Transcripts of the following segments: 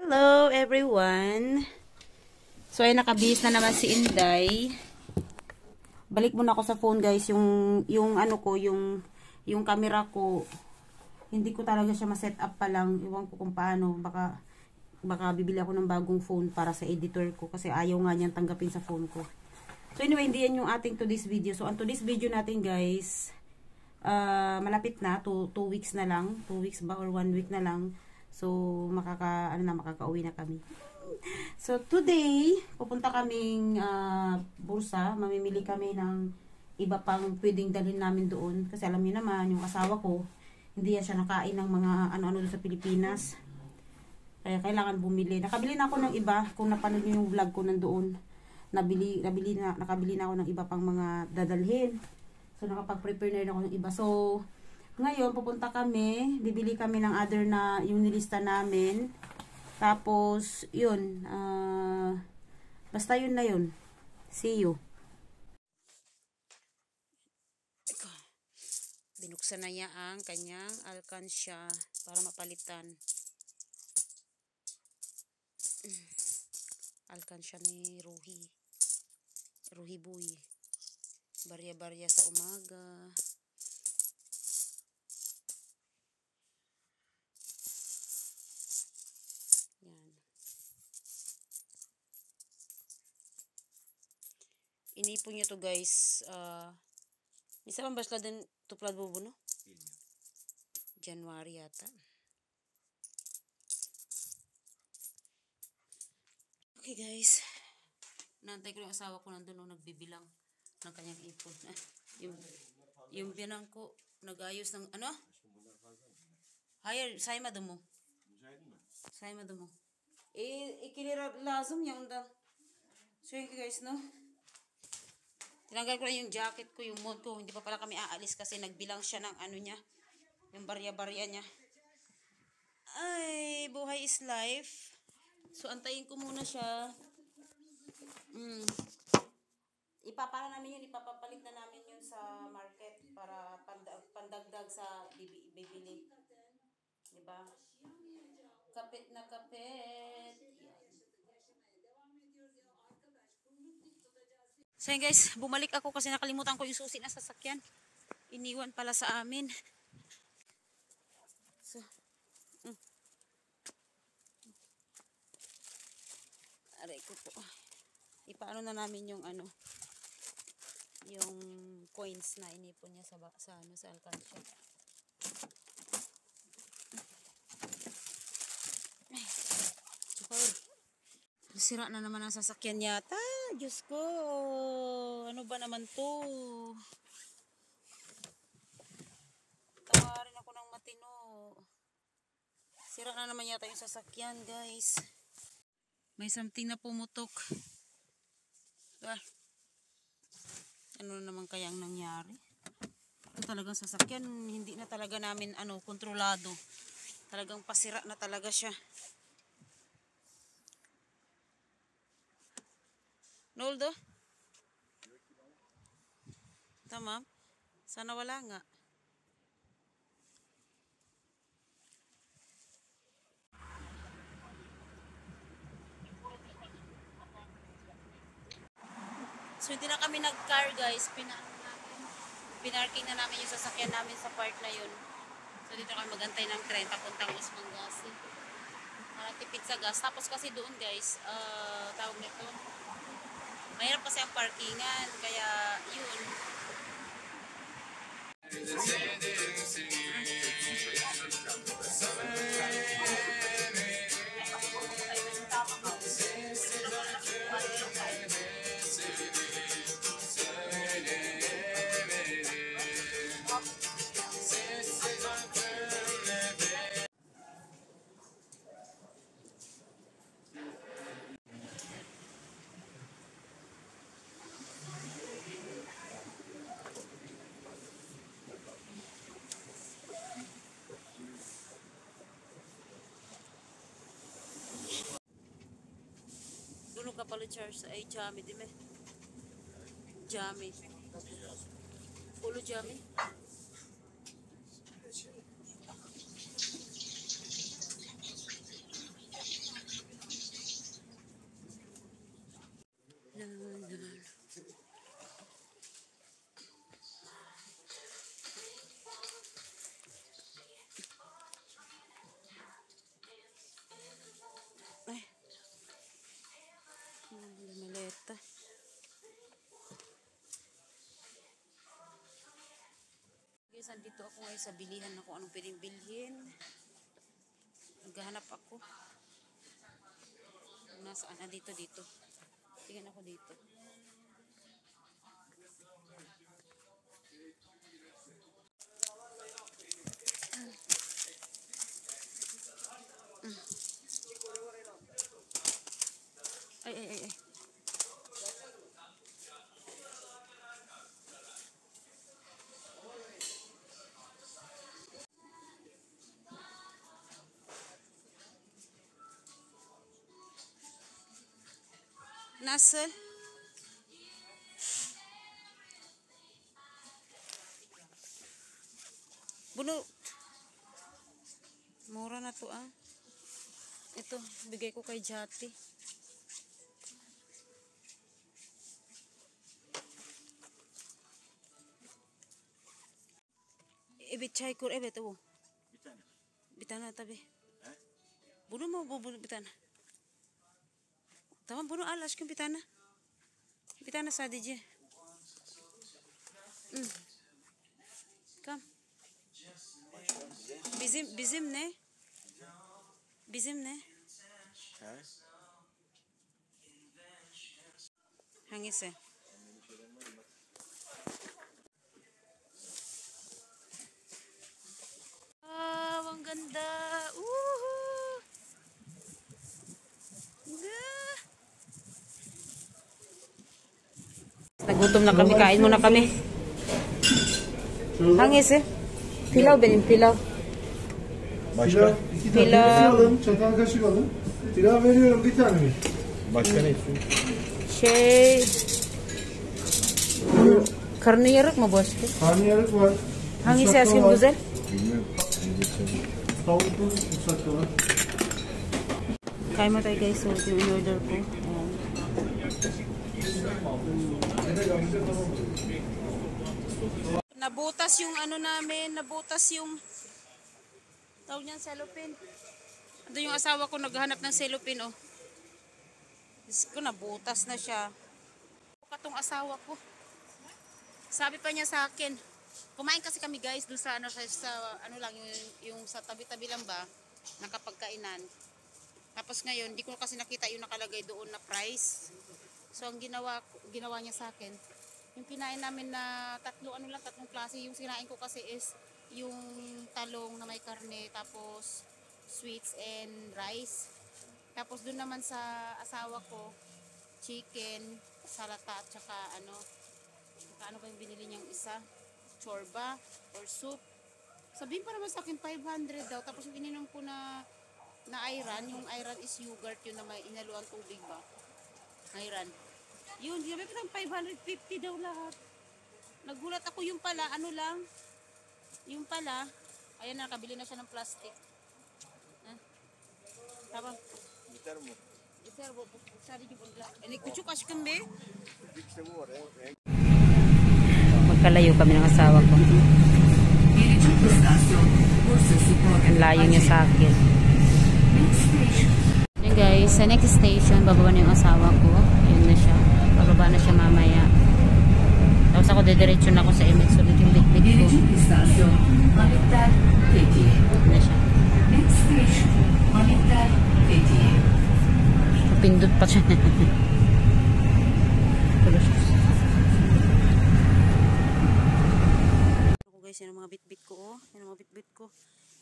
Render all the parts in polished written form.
Hello everyone. So ay nakabihis na naman si Inday. Balik muna ako sa phone guys, yung ano ko, yung camera ko. Hindi ko talaga siya ma-set up pa lang. Iwan ko kung paano, baka bibili ako ng bagong phone para sa editor ko kasi ayaw nga niyang tanggapin sa phone ko. So anyway, hindi yan yung ating today's video. So ang today's video natin guys, malapit na, 2 weeks na lang, 2 weeks ba or 1 week na lang. So makakauwi na kami. So today, pupunta kaming bursa, mamimili kami ng iba pang pwedeng dalhin namin doon kasi alam niyo naman yung asawa ko, hindi siya nakain ng mga ano-ano doon sa Pilipinas. Kaya kailangan bumili. Nakabili na ako ng iba, kung napanood niyo yung vlog ko nandoon. Nakabili na ako ng iba pang mga dadalhin. So nakapag-prepare na rin ako ng iba. So ngayon pupunta kami, bibili kami ng other na yung nilista namin. Tapos yun, basta yun na yun. See you. Binuksan na niya ang kanyang alkansya para mapalitan. Alkansya ni Ruhi Boy. Barya-barya sa umaga. Yan. Inipon niya to guys. Isa pang basla din tuplad bubo no? January yata. Okay guys. Nantay ko yung asawa ko nandun nung nagbibilang ng kanyang ipon. Yung binang ko nag-ayos ng ano? Hayır saymadım mo. Saymadım mo. İkileri lazım ya ondan. So yun guys no. Tinanggal ko na yung jacket ko, yung mode ko. Hindi pa pala kami aalis kasi nagbilang siya ng ano niya. Yung barya-barya niya. Ay, buhay is life. So antayin ko muna siya. Ipapala namin yun, ipapapalit na namin yun sa market para pandagdag sa bibili. Diba? Kapit na kapit. So yun guys, bumalik ako kasi nakalimutan ko yung susi na sasakyan. Iniwan pala sa amin. So, aray ko po. Ipaano na namin yung ano, yung coins na inipon niya sa alkansya. Sira na naman ang sasakyan yata. Diyos ko. Ano ba naman to? Tawarin ako ng matino. Sira na naman yata yung sasakyan guys. May something na pumutok. Ano naman kayang nangyari? Ito talagang sasakyan. Hindi na talaga namin kontrolado. Talagang pasira na talaga siya. Noldo? Tamam. Sana wala nga. So hindi na kami nag-car guys. Pinarking na namin yung sasakyan namin sa part na yun. So dito kami magantay ng tren papuntang Osmanggasi. Para tipid sa gas. Tapos kasi doon guys, tawag nito. Mahirap kasi ang parkingan, kaya yun. Dulu kapalı çarşı ay cami değil mi? Cami. Ulu cami. guys, andito ako ngayon sa bilihan na kung anong pwedeng bilhin. Naghahanap ako. Nasaan? Dito. Tingnan ako dito. Ay. Nasıl? Bunu mura na to ah. Ito, bigay ko kay Jati. Evet çay kur evet o. Bir tane. Bir tane tabi. He? Bunu mu bu bir tane? Tamam bunu al aşkım bir tane. Bir tane sadece. Kam. Bizim ne? Bizim ne? He? Hangisi? Ang ganda. Woohoo! Nagutom na kami, kain muna kami. Hangisi? Pilav benim pilav. Başka? İki tane Pilav. alın, çatal kaşık alın. Pilav veriyorum bir tane mi? Başka ne istiyorsun? Şey... Karnıyarık mı bu aşkım? Karnıyarık var. Hangisi musakka aşkım var, güzel? Bilmiyorum. Tavuklu musakka var. Kain mo tayo guys, so ito yung in-order ko. Nabutas yung ano namin, nabutas yung tawag niyan cellophane. Ando yung asawa ko naghahanap ng cellophane oh. Diyos ko, nabutas na siya. Katong asawa ko. Sabi pa niya sa akin, kumain kasi kami guys doon sa ano sa ano lang yung sa tabi-tabi lang ba nakapagkainan. Tapos ngayon, di ko kasi nakita yung nakalagay doon na price. So ang ginawa niya sa akin, yung kinain namin na tatlong klase. Yung kinain ko kasi is yung talong na may karne, tapos sweets and rice. Tapos doon naman sa asawa ko, chicken, salata at saka ano ba yung binili niyang isa? Chorba or soup. Sabihin pa naman sa akin 500 daw. Tapos yung ininom ko na ayran, yung ayran is yogurt yun na may inaluan tubig ba? Ayran. Yun, sabi ko lang 550 daw lahat. Nagulat ako yung pala, ano lang. Yung pala, ayan na, nakabili na siya ng plastic. Tamam. Biter mi? Yeter bu sadece bunlar. Ini küçük aşkım be. İşte bu var. Magkalayo kami ng asawa ko. Ang layo niya sa akin. Yan guys, sa next station, bababa na yung asawa ko. Yun na siya. Bababa na siya mamaya. Tapos ako dediretso na ako sa image. So, yung bit-bit ko. Yun na siya. Pindot pa siya. Ako guys, yan ang mga bit-bit ko. Oh. Yan ang mga bit-bit ko.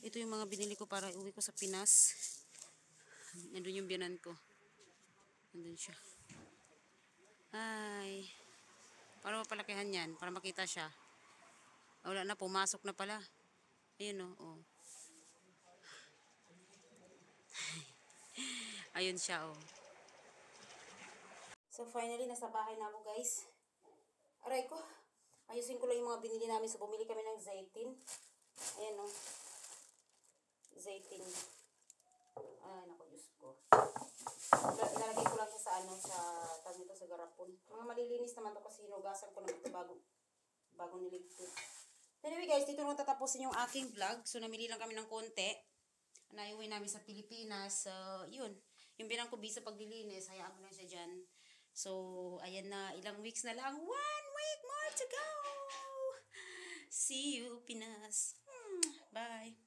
Ito yung mga binili ko para uwi ko sa Pinas. Nandun yung biyanan ko. Nandun siya. Ay. Para mapalakihan yan. Para makita siya. Wala na, pumasok na pala. Ayun oh. Ayun siya oh. So finally, nasa bahay na ako guys. Aray ko. Ayusin ko lang yung mga binili namin. So bumili kami ng zaitin. Ayan oh. Zaitin. Ay, naku, Diyos ko. Ilalagay ko lang siya sa ano, sa tawag nito sa garapon. Mga malilinis naman to kasi hinugasan ko naman ito bago niligpit. Anyway guys, dito naman tatapusin yung aking vlog. So namili lang kami ng konti. Naiuwi namin sa Pilipinas. So, yun. Yung binang ko bisa paglilinis, hayaan ko lang siya dyan. So, ayan na. Ilang weeks na lang. 1 week more to go! See you, Pinas. Bye.